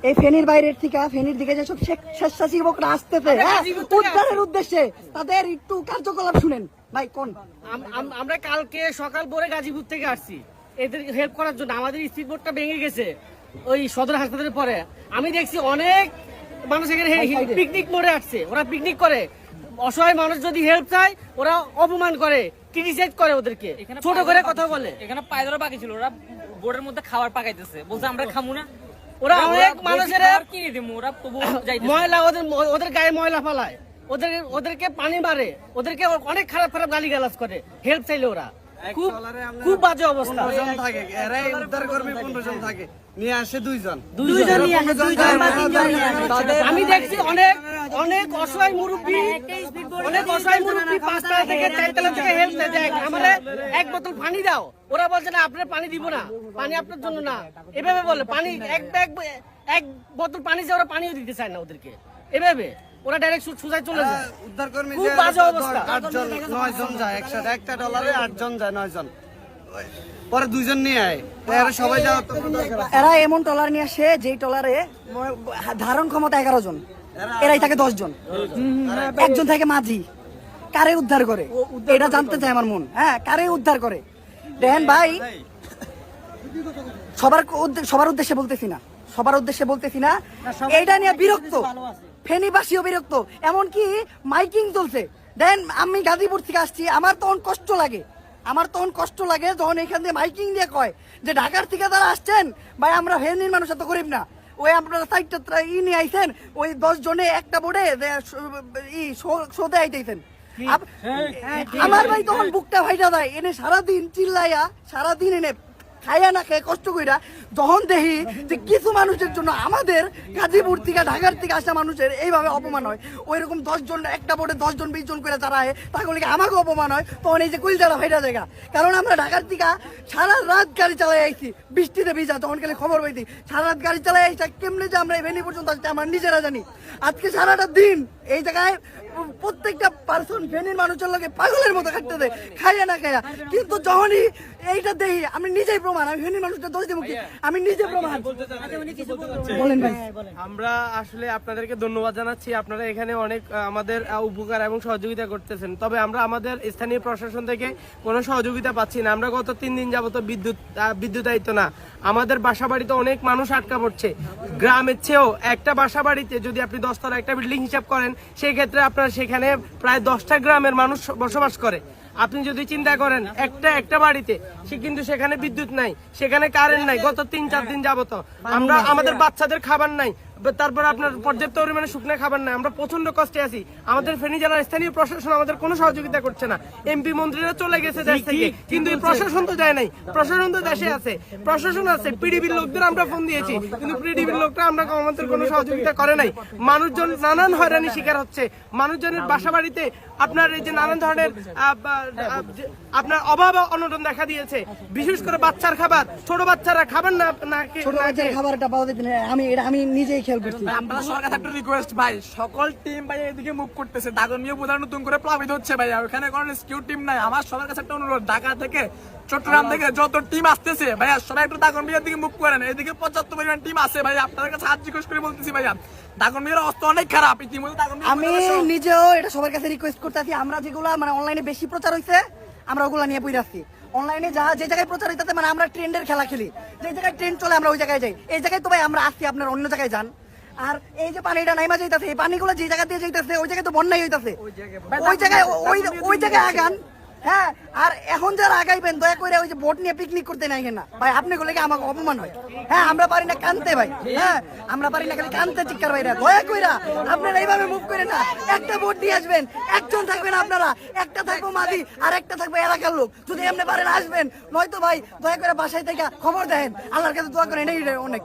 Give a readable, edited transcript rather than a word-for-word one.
এই ফেনীর বাইরের থেকে ফেনীর দিকে যেসব স্বেচ্ছাসেবী যুবকরা আসতেছে উদ্ধারের উদ্দেশ্যে তাদের একটু কার্যকলাপ শুনেন ভাই। কোন আমরা কালকে সকাল পরে গাজীপুর থেকে আসছি এদের হেল্প করার জন্য। আমাদের স্পিড বোটটা ভেঙে গেছে ওই সদর হাসপাতালের পরে। আমি দেখছি অনেক মানুষ এখানে পিকনিক মোড়ে আসছে, ওরা পিকনিক করে। অসহায় মানুষ যদি হেল্প চায় ওরা অপমান করে, ক্রিটিসাইজ করে, ওদেরকে ছোট করে কথা বলে। এখানে পায়ে ধরা বাকি ছিল, ওরা বোর্ডের মধ্যে খাবার পাকাইতেছে, বলছে আমরা খামু না। ওরা অনেক মানুষের কিনে দিব, ওরা তবু ময়লা ওদের গায়ে ময়লা ফালায়, ওদেরকে পানি মারে, ওদেরকে অনেক খারাপ খারাপ গালি গালাজ করে হেল্প চাইলে। ওরা খুব বাজে অবস্থা। নিয়ে আসে দুইজন। আমি দেখছি অনেক অনেক অসহায় মুরব্বী, অনেক অসহায় মুরব্বী 5 তলা থেকে 4 তলা থেকে হেল্প দেয়, আমাদের এক বোতল পানি দাও। ওরা বলছে না আপনার পানি দিব না, পানি আপনার জন্য না, এভাবে বলে। পানি এক বোতল পানি যে ওরা পানিও দিতে চায় না ওদেরকে, এভাবে ওরা ডাইরেক্ট সুজায় চলে যায়। উদ্ধার কর্মী খুব বাজে অবস্থা। 8 জন 9 জন যায় একসাথে, একটা ডলারে 8 জন যায়, 9 জন পরে 2 জন নিয়ে আয়। এরা সবাই যাও, এরা এমন ট্রলার নিয়ে আসে যেই ট্রলারে ধারণ ক্ষমতা 11 জন, এরাই থাকে 10 জন, একজন থাকে মাঝি। কারে উদ্ধার করে এটা জানতে চাই আমার মন। হ্যাঁ, কারে উদ্ধার করে দেখেন ভাই। সবার উদ্দেশ্যে বলতেছি না, সবার উদ্দেশ্যে বলতেছি না, এইটা নিয়ে বিরক্ত, ফেনীবাসীও বিরক্ত। এমনকি মাইকিং চলছে। দেন আমি গাজীপুর থেকে আসছি, আমার তখন কষ্ট লাগে যখন এখান দিয়ে মাইকিং দিয়ে কয় যে ঢাকার থেকে তারা আসছেন ভাই, আমরা ফেনীর মানুষ এত গরিব না, ওই আপনারা সাইডটা নিয়ে আইছেন, ওই 10 জনে একটা বোর্ডে শোতে আইতেছেন। আমার ভাই তখন বুকটা ভাইটা দেয়, এনে সারাদিন চিল্লাইয়া, সারাদিন এনে খাইয়া না খেয়ে কষ্ট কইরা যখন দেখি যে কিছু মানুষের জন্য আমাদের গাজীপুর থেকে ঢাকার থেকে আসা মানুষের এইভাবে অপমান হয়, ওই রকম 10 জন একটা বোর্ডে 10 জন 20 জন করে দাঁড়ায়, তাহলে আমাকে অপমান হয়, তখন এই যে কুইলজারা ভাইটা জায়গা। কারণ আমরা ঢাকার থেকে সারা রাত গাড়ি চালাই আইছি, বৃষ্টিতে ভিজা, তখন খালি খবর পাইছি সারা রাত গাড়ি চালাই আইসা কেমনে যে আমরা ভেনি পর্যন্ত আসছি আমরা নিজেরা জানি। আজকে সারাটা দিন এই জায়গায় প্রত্যেকটা পার্সন ফেনীর মানুষের লোকে পাগলের মতো খাটতে দেয়, খাইয়া না খাইয়া। কিন্তু যখনই এইটা দেখি আমি নিজেই প্রমাণ, আমি ফেনীর মানুষটা দোষ দেবো কি, আমি নিজে প্রমাণ। বলেন ভাই। আমরা আসলে আপনাদেরকে ধন্যবাদ জানাচ্ছি, আপনারা এখানে অনেক আমাদের উপকার এবং সহযোগিতা করতেছেন। তবে আমরা আমাদের স্থানীয় প্রশাসন থেকে কোনো সহযোগিতা পাচ্ছি না। আমরা গত 3 দিন যাবত বিদ্যুতায়িত না, আমাদের বাসা বাড়িতে অনেক মানুষ আটকা পড়ছে। গ্রামের চেয়েও একটা বাসা বাড়িতে যদি আপনি 10 তলা একটা বিল্ডিং হিসাব করেন, সেই ক্ষেত্রে আপনার সেখানে প্রায় 10টা গ্রামের মানুষ বসবাস করে। আপনি যদি চিন্তা করেন একটা বাড়িতে কিন্তু সেখানে বিদ্যুৎ নাই, সেখানে কারেন্ট নাই, গত 3-4 দিন যাবত আমরা আমাদের বাচ্চাদের খাবার নাই, তারপর আপনার পর্যাপ্ত পরিমাণে শুকনো খাবার নাই, আমরা প্রচন্ড কষ্টে আছি। আমাদের ফেনী জেলার স্থানীয় প্রশাসন আমাদের কোনো সহযোগিতা করছে না। এমপি মন্ত্রীরা চলে গেছে দেশ থেকে, কিন্তু এই প্রশাসন তো যায় নাই। প্রশাসন তো দেশে আছে, প্রশাসন আছে, পিডিবির লোকদের আমরা ফোন দিয়েছি, কিন্তু পিডিবির লোকরা আমরা আমাদের কোনো সহযোগিতা করে নাই। মানুষজন নানান হয়রানি শিকার হচ্ছে, মানুষজনের বাসা বাড়িতে আপনার এই যে নানান ধরনের আপনার অভাব অনটন দেখা দিয়েছে। বিশেষ করে বাচ্চার খাবার, ছোট বাচ্চারা খাবার না খাবারটা পাওয়া যেত না, আমি নিজেই খেয়াল করছি। আমরা সরকার একটা রিকোয়েস্ট ভাই, সকল টিম ভাই এদিকে মুভ করতেছে, দাগনমিয়া বোধহয় নতুন করে প্লাবিত হচ্ছে ভাই, ওখানে কোনো রেস্কিউ টিম নাই। আমার সবার কাছে একটা অনুরোধ, ঢাকা থেকে চট্টগ্রাম থেকে যত টিম আসতেছে ভাইয়া সবাই একটু দাগনমিয়ার দিকে মুভ করেন, এদিকে পর্যাপ্ত পরিমাণ টিম আছে ভাই, আপনাদের কাছে হাত রিকোয়েস্ট করে বলতেছি ভাইয়া, দাগনমিয়ার অবস্থা অনেক খারাপ ইতিমধ্যে। আমি নিজেও এটা সবার কাছে রিকোয়েস্ট করতেছি, আমরা যেগুলা মানে অনলাইনে বেশি প্রচার হইছে আমরা ওগুলা নিয়ে বই রাখছি। অনলাইনে যে জায়গায় প্রচার হইতেছে মানে আমরা ট্রেন্ডের খেলা খেলি, যে জায়গায় ট্রেন্ড চলে আমরা ওই জায়গায় যাই। এই জায়গায় তো ভাই আমরা আসছি, আপনার অন্য জায়গায় যান। আর এই যে পানিটা নাইমা যাইতেছে, এই পানিগুলো যে জায়গা দিয়ে যাইতেছে ওই জায়গায় তো বন্যাই হইতেছে, ওই জায়গায় আগান। হ্যাঁ, আর এখন যারা আগাইবেন দয়া করে ওই যে বোট নিয়ে পিকনিক করতে নাই না ভাই, আপনি গুলো আমাকে অপমান হয়। হ্যাঁ, আমরা পারি না কানতে ভাই, হ্যাঁ আমরা পারি না খালি কানতে চিৎকার ভাইরা, দয়া কইরা আপনারা এইভাবে মুভ করে না। একটা বোট নিয়ে আসবেন, একজন থাকবেন আপনারা, একটা থাকবো মাঝি আর একটা থাকবে এলাকার লোক। যদি এমনি পারেন আসবেন, নয়তো ভাই দয়া করে বাসায় থেকে খবর দেন, আল্লাহর কাছে দোয়া করেন, এটাই অনেক।